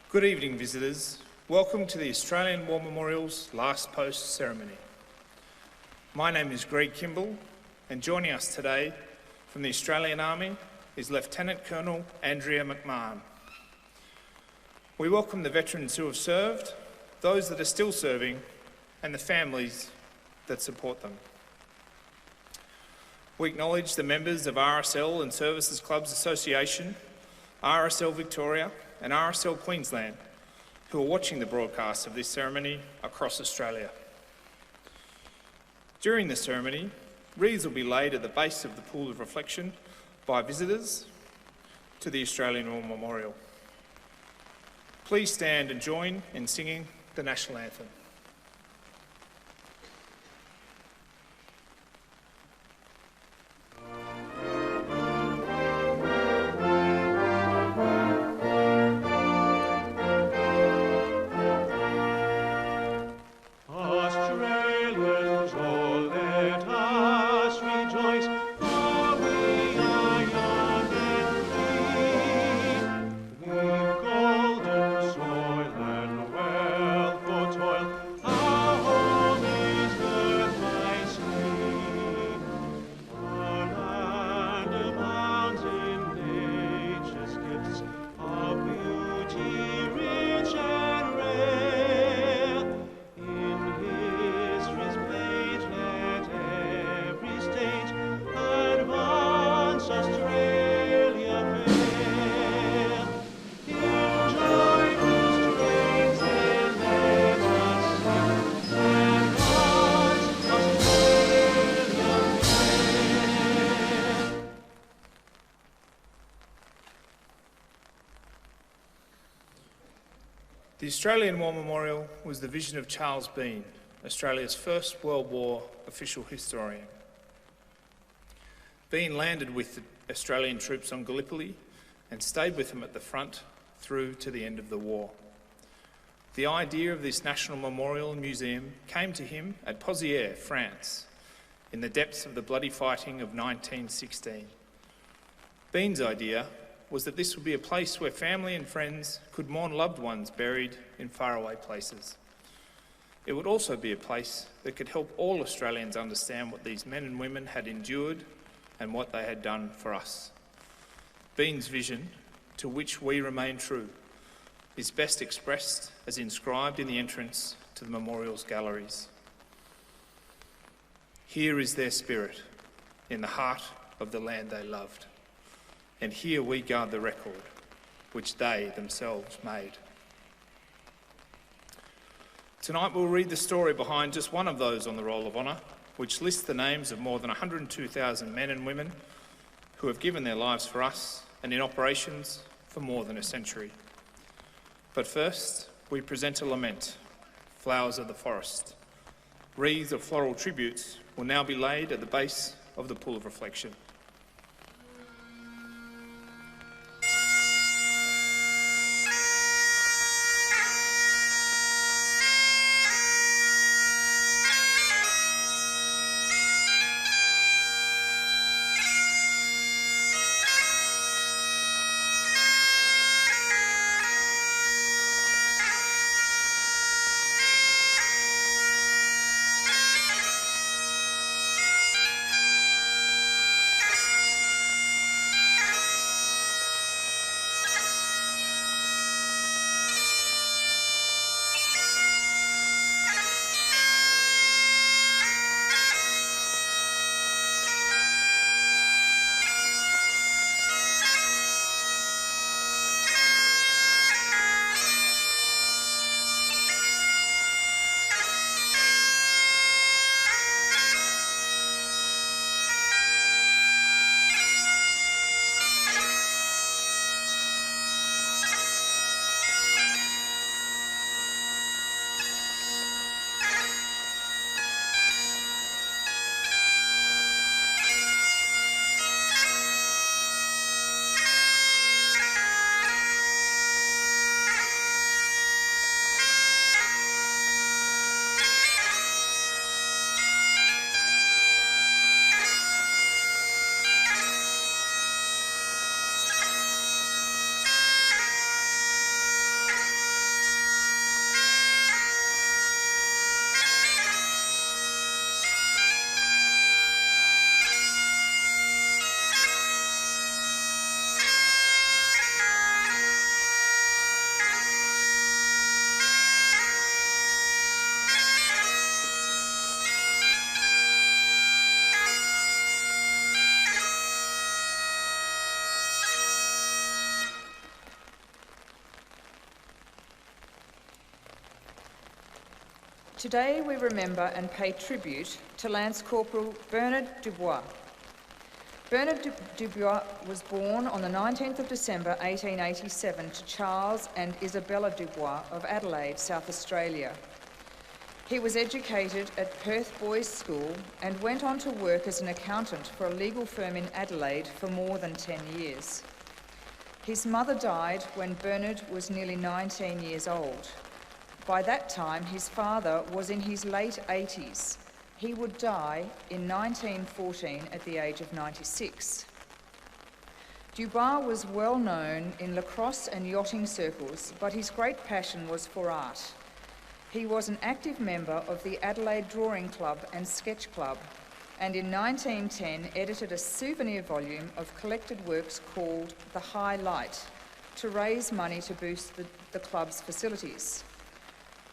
Good evening, visitors. Welcome to the Australian War Memorial's Last Post ceremony. My name is Greg Kimball, and joining us today from the Australian Army is Lieutenant Colonel Andrea McMahon. We welcome the veterans who have served, those that are still serving, and the families that support them. We acknowledge the members of RSL and Services Clubs Association, RSL Victoria and RSL Queensland who are watching the broadcast of this ceremony across Australia. During the ceremony, wreaths will be laid at the base of the pool of reflection by visitors to the Australian War Memorial. Please stand and join in singing the National Anthem. The Australian War Memorial was the vision of Charles Bean, Australia's first World War official historian. Bean landed with the Australian troops on Gallipoli and stayed with them at the front through to the end of the war. The idea of this National Memorial and Museum came to him at Pozières, France, in the depths of the bloody fighting of 1916. Bean's idea was that this would be a place where family and friends could mourn loved ones buried in faraway places. It would also be a place that could help all Australians understand what these men and women had endured and what they had done for us. Bean's vision, to which we remain true, is best expressed as inscribed in the entrance to the memorial's galleries. Here is their spirit, in the heart of the land they loved. And here we guard the record, which they themselves made. Tonight we'll read the story behind just one of those on the Roll of Honour, which lists the names of more than 102,000 men and women who have given their lives for us and in operations for more than a century. But first, we present a lament, Flowers of the Forest. Wreaths of floral tributes will now be laid at the base of the pool of reflection. Today we remember and pay tribute to Lance Corporal Bernard Dubois. Bernard Dubois was born on the 19th of December 1887 to Charles and Isabella Dubois of Adelaide, South Australia. He was educated at Perth Boys' School and went on to work as an accountant for a legal firm in Adelaide for more than 10 years. His mother died when Bernard was nearly 19 years old. By that time, his father was in his late 80s. He would die in 1914 at the age of 96. Dubois was well known in lacrosse and yachting circles, but his great passion was for art. He was an active member of the Adelaide Drawing Club and Sketch Club, and in 1910 edited a souvenir volume of collected works called The High Light to raise money to boost the club's facilities.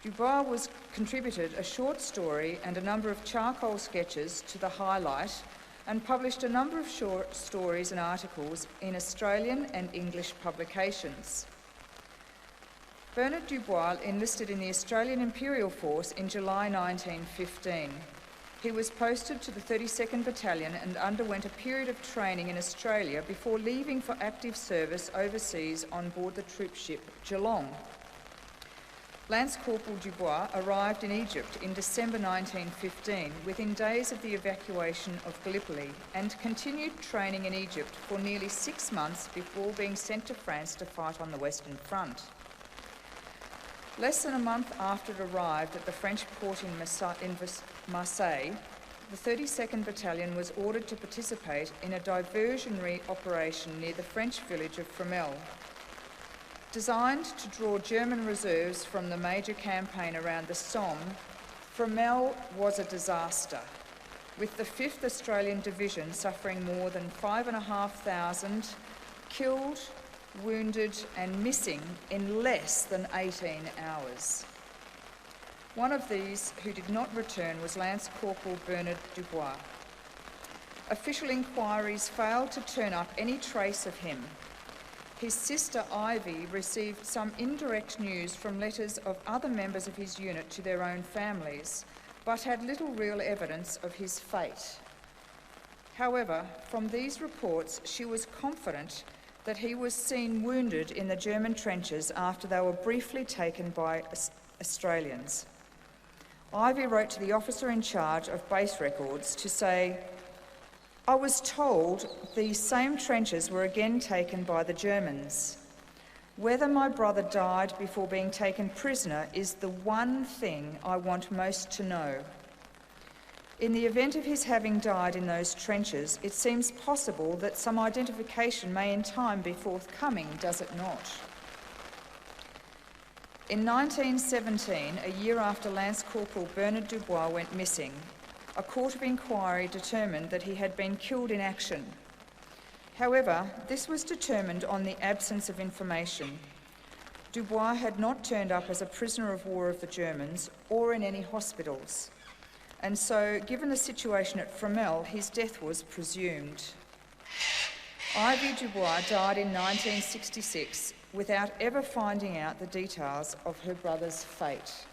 Dubois contributed a short story and a number of charcoal sketches to The High Light and published a number of short stories and articles in Australian and English publications. Bernard Dubois enlisted in the Australian Imperial Force in July 1915. He was posted to the 32nd Battalion and underwent a period of training in Australia before leaving for active service overseas on board the troop ship Geelong. Lance Corporal Dubois arrived in Egypt in December 1915, within days of the evacuation of Gallipoli, and continued training in Egypt for nearly 6 months before being sent to France to fight on the Western Front. Less than a month after it arrived at the French port in Marseille, the 32nd Battalion was ordered to participate in a diversionary operation near the French village of Fromelles. Designed to draw German reserves from the major campaign around the Somme, Fromelles was a disaster, with the 5th Australian Division suffering more than 5,500 killed, wounded and missing in less than 18 hours. One of these who did not return was Lance Corporal Bernard Dubois. Official inquiries failed to turn up any trace of him. His sister Ivy received some indirect news from letters of other members of his unit to their own families, but had little real evidence of his fate. However, from these reports, she was confident that he was seen wounded in the German trenches after they were briefly taken by Australians. Ivy wrote to the officer in charge of base records to say, "I was told these same trenches were again taken by the Germans. Whether my brother died before being taken prisoner is the one thing I want most to know. In the event of his having died in those trenches, it seems possible that some identification may in time be forthcoming, does it not?" In 1917, a year after Lance Corporal Bernard Dubois went missing, a court of inquiry determined that he had been killed in action. However, this was determined on the absence of information. Dubois had not turned up as a prisoner of war of the Germans or in any hospitals, and so, given the situation at Fromelles, his death was presumed. Ivy Dubois died in 1966 without ever finding out the details of her brother's fate.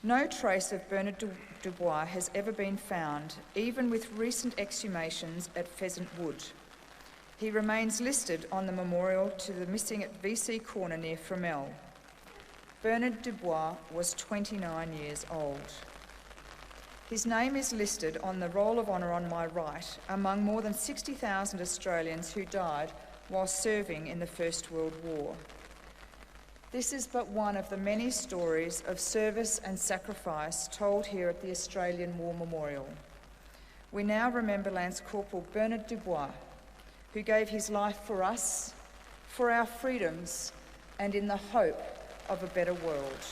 No trace of Bernard Dubois has ever been found, even with recent exhumations at Pheasant Wood. He remains listed on the memorial to the missing at VC Corner near Fromelles. Bernard Dubois was 29 years old. His name is listed on the Roll of Honour on my right, among more than 60,000 Australians who died while serving in the First World War. This is but one of the many stories of service and sacrifice told here at the Australian War Memorial. We now remember Lance Corporal Bernard Dubois, who gave his life for us, for our freedoms, and in the hope of a better world.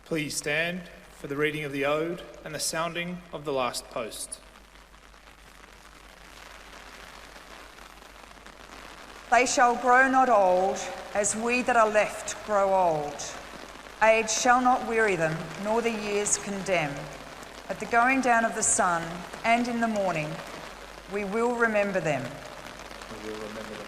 Please stand for the reading of the Ode and the sounding of the last post. They shall grow not old, as we that are left grow old. Age shall not weary them, nor the years condemn. At the going down of the sun and in the morning, we will remember them. We will remember them.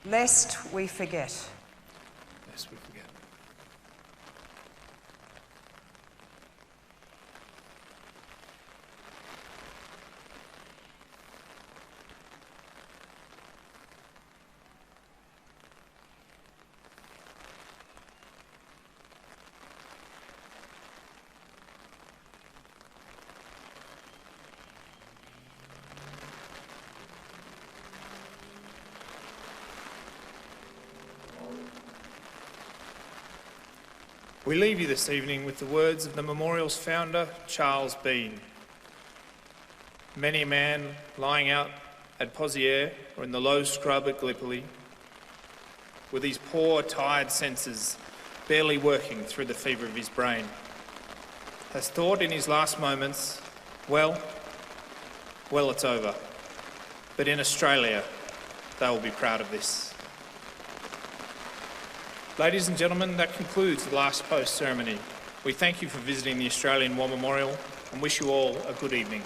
lest we forget. Lest we forget. We leave you this evening with the words of the memorial's founder, Charles Bean. Many a man lying out at Pozières or in the low scrub at Gallipoli, with his poor, tired senses barely working through the fever of his brain, has thought in his last moments, well, it's over. But in Australia, they will be proud of this. Ladies and gentlemen, that concludes the last post ceremony. We thank you for visiting the Australian War Memorial and wish you all a good evening.